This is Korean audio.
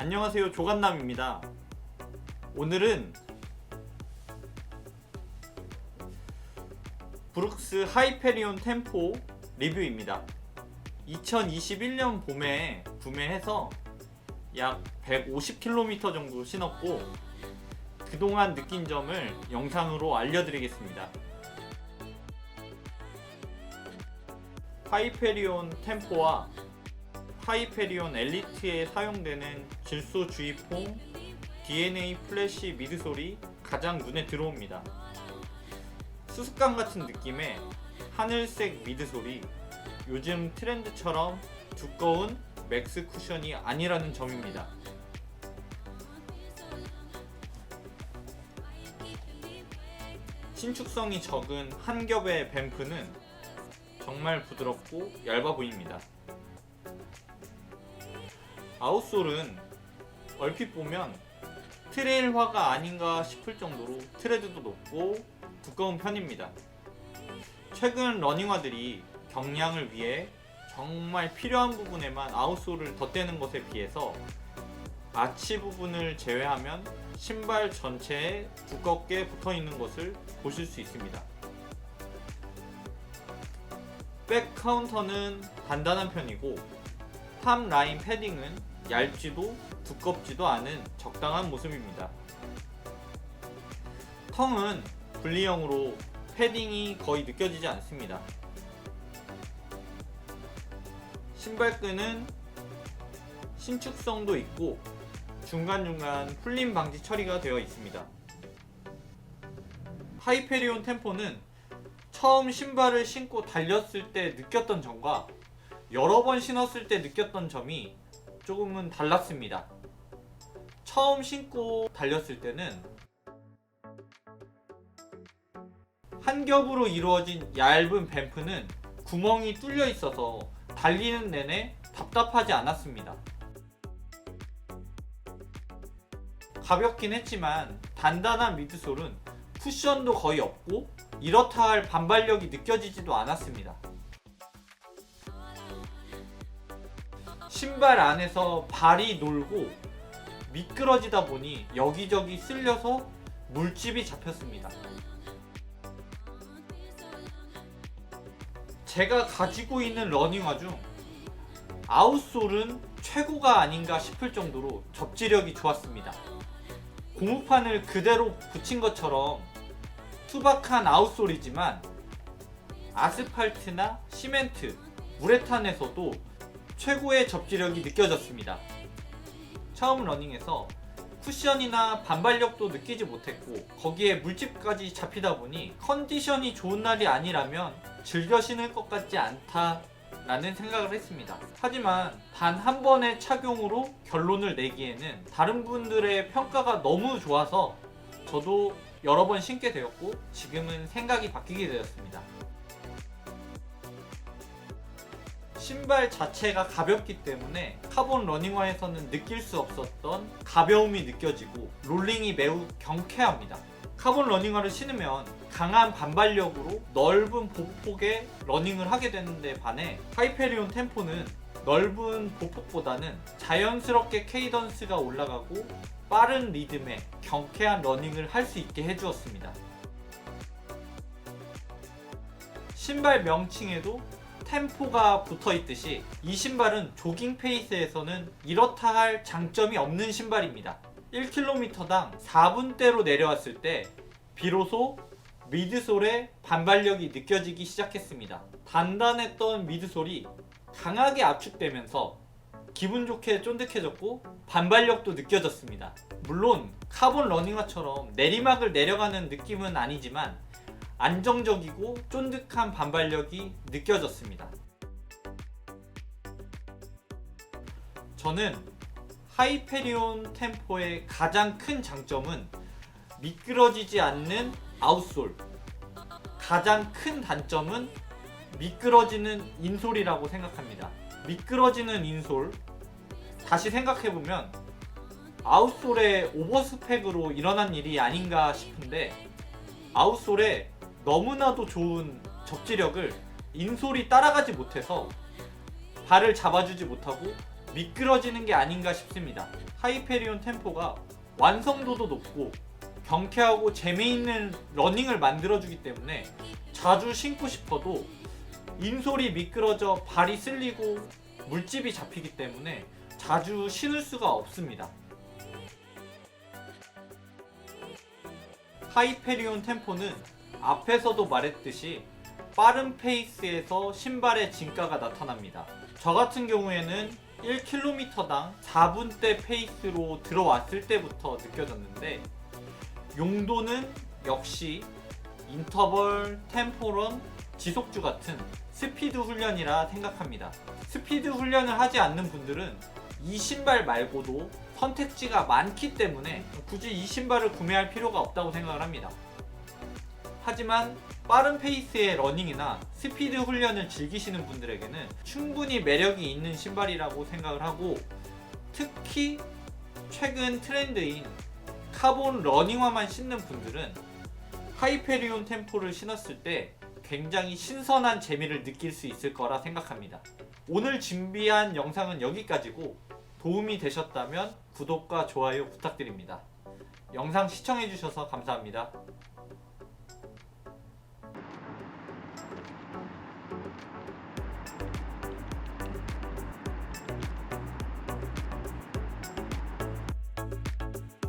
안녕하세요, 조간남입니다. 오늘은 브룩스 하이페리온 템포 리뷰입니다. 2021년 봄에 구매해서 약 150km 정도 신었고 그동안 느낀 점을 영상으로 알려드리겠습니다. 하이페리온 템포와 하이페리온 엘리트에 사용되는 질소 주입봉 DNA 플래시 미드솔이 가장 눈에 들어옵니다. 수습감 같은 느낌의 하늘색 미드솔이 요즘 트렌드처럼 두꺼운 맥스 쿠션이 아니라는 점입니다. 신축성이 적은 한 겹의 뱀프는 정말 부드럽고 얇아 보입니다. 아웃솔은 얼핏 보면 트레일화가 아닌가 싶을 정도로 트레드도 높고 두꺼운 편입니다. 최근 러닝화들이 경량을 위해 정말 필요한 부분에만 아웃솔을 덧대는 것에 비해서 아치 부분을 제외하면 신발 전체에 두껍게 붙어있는 것을 보실 수 있습니다. 백 카운터는 단단한 편이고 탑 라인 패딩은 얇지도 두껍지도 않은 적당한 모습입니다. 텅은 분리형으로 패딩이 거의 느껴지지 않습니다. 신발끈은 신축성도 있고 중간중간 풀림 방지 처리가 되어 있습니다. 하이페리온 템포는 처음 신발을 신고 달렸을 때 느꼈던 점과 여러 번 신었을 때 느꼈던 점이 조금은 달랐습니다. 처음 신고 달렸을 때는 한 겹으로 이루어진 얇은 뱀프는 구멍이 뚫려 있어서 달리는 내내 답답하지 않았습니다. 가볍긴 했지만 단단한 미드솔은 쿠션도 거의 없고 이렇다 할 반발력이 느껴지지도 않았습니다. 신발 안에서 발이 놀고 미끄러지다 보니 여기저기 쓸려서 물집이 잡혔습니다. 제가 가지고 있는 러닝화 중 아웃솔은 최고가 아닌가 싶을 정도로 접지력이 좋았습니다. 고무판을 그대로 붙인 것처럼 투박한 아웃솔이지만 아스팔트나 시멘트, 우레탄에서도 최고의 접지력이 느껴졌습니다. 처음 러닝에서 쿠션이나 반발력도 느끼지 못했고 거기에 물집까지 잡히다 보니 컨디션이 좋은 날이 아니라면 즐겨 신을 것 같지 않다라는 생각을 했습니다. 하지만 단 한 번의 착용으로 결론을 내기에는 다른 분들의 평가가 너무 좋아서 저도 여러 번 신게 되었고 지금은 생각이 바뀌게 되었습니다. 신발 자체가 가볍기 때문에 카본 러닝화에서는 느낄 수 없었던 가벼움이 느껴지고 롤링이 매우 경쾌합니다. 카본 러닝화를 신으면 강한 반발력으로 넓은 보폭의 러닝을 하게 되는데 반해 하이페리온 템포는 넓은 보폭보다는 자연스럽게 케이던스가 올라가고 빠른 리듬의 경쾌한 러닝을 할 수 있게 해주었습니다. 신발 명칭에도 템포가 붙어있듯이 이 신발은 조깅 페이스에서는 이렇다 할 장점이 없는 신발입니다. 1km당 4분대로 내려왔을 때 비로소 미드솔의 반발력이 느껴지기 시작했습니다. 단단했던 미드솔이 강하게 압축되면서 기분 좋게 쫀득해졌고 반발력도 느껴졌습니다. 물론 카본 러닝화처럼 내리막을 내려가는 느낌은 아니지만 안정적이고 쫀득한 반발력이 느껴졌습니다. 저는 하이페리온 템포의 가장 큰 장점은 미끄러지지 않는 아웃솔, 가장 큰 단점은 미끄러지는 인솔이라고 생각합니다. 미끄러지는 인솔, 다시 생각해보면 아웃솔의 오버스펙으로 일어난 일이 아닌가 싶은데 아웃솔에 너무나도 좋은 접지력을 인솔이 따라가지 못해서 발을 잡아주지 못하고 미끄러지는 게 아닌가 싶습니다. 하이페리온 템포가 완성도도 높고 경쾌하고 재미있는 러닝을 만들어주기 때문에 자주 신고 싶어도 인솔이 미끄러져 발이 쓸리고 물집이 잡히기 때문에 자주 신을 수가 없습니다. 하이페리온 템포는 앞에서도 말했듯이 빠른 페이스에서 신발의 진가가 나타납니다. 저 같은 경우에는 1km당 4분대 페이스로 들어왔을 때부터 느껴졌는데, 용도는 역시 인터벌, 템포런, 지속주 같은 스피드 훈련이라 생각합니다. 스피드 훈련을 하지 않는 분들은 이 신발 말고도 선택지가 많기 때문에 굳이 이 신발을 구매할 필요가 없다고 생각을 합니다. 하지만 빠른 페이스의 러닝이나 스피드 훈련을 즐기시는 분들에게는 충분히 매력이 있는 신발이라고 생각을 하고, 특히 최근 트렌드인 카본 러닝화만 신는 분들은 하이페리온 템포를 신었을 때 굉장히 신선한 재미를 느낄 수 있을 거라 생각합니다. 오늘 준비한 영상은 여기까지고, 도움이 되셨다면 구독과 좋아요 부탁드립니다. 영상 시청해주셔서 감사합니다.